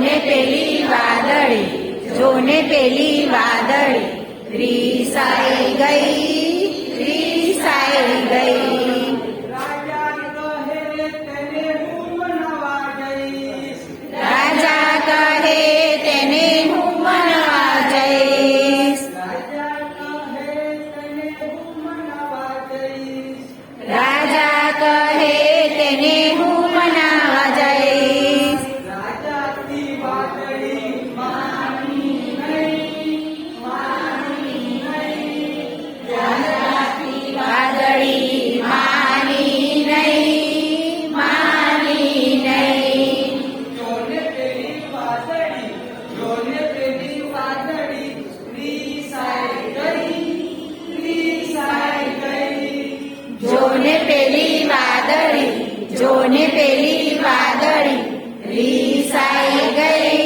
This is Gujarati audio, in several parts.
જોને પેલી વાદળી, જોને પેલી વાદળી, રીસાઈ ગઈ, રીસાઈ ગઈ. રાજા કહે તેને હું મનાવા જઈશ. રાજા કહે તેને હું મનાવા જઈશ. રાજાથી વાદળી માની નહીં, માની નહીં. રાજાથી વાદળી માની નહીં, માની નહીં. જોને પેલી વાદળી, જોને પેલી વાદળી, રીસાઈ ગઈ, રીસાઈ ગઈ. જોને પેલી વાદળી, જોને પેલી વાદળી, રીસાઈ ગઈ,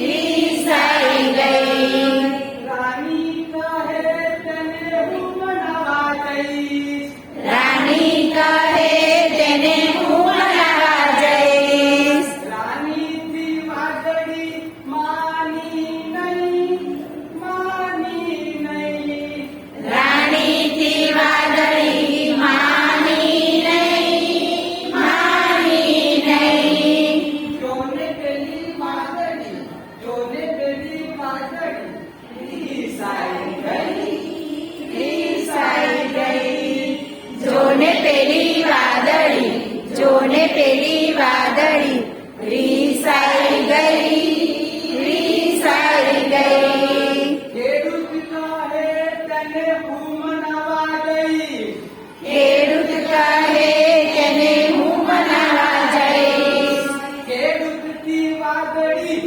રીસાઈ ગઈ. રાણી કહે તેને હું મનાવા જઈશ. રાણી કહે તેને હું મનાવા જઈશ. રાણીથી વાદળી માની નહીં, માની નહીં. રાણીથી વાદળી માની નહીં, માની નહીં. જોને પેલી વાદળી, જોને પેલી વાદળી, રીસાઈ ગઈ, રીસાઈ ગઈ. જોને પેલી વાદળી, જોને પેલી વાદળી, રીસાઈ ગઈ, રીસાઈ ગઈ. ખેડૂત કહે તેને હું મનાવા જઈશ. ખેડૂત કહે તેને હું મનાવા જઈશ. ખેડૂતથી વાદળી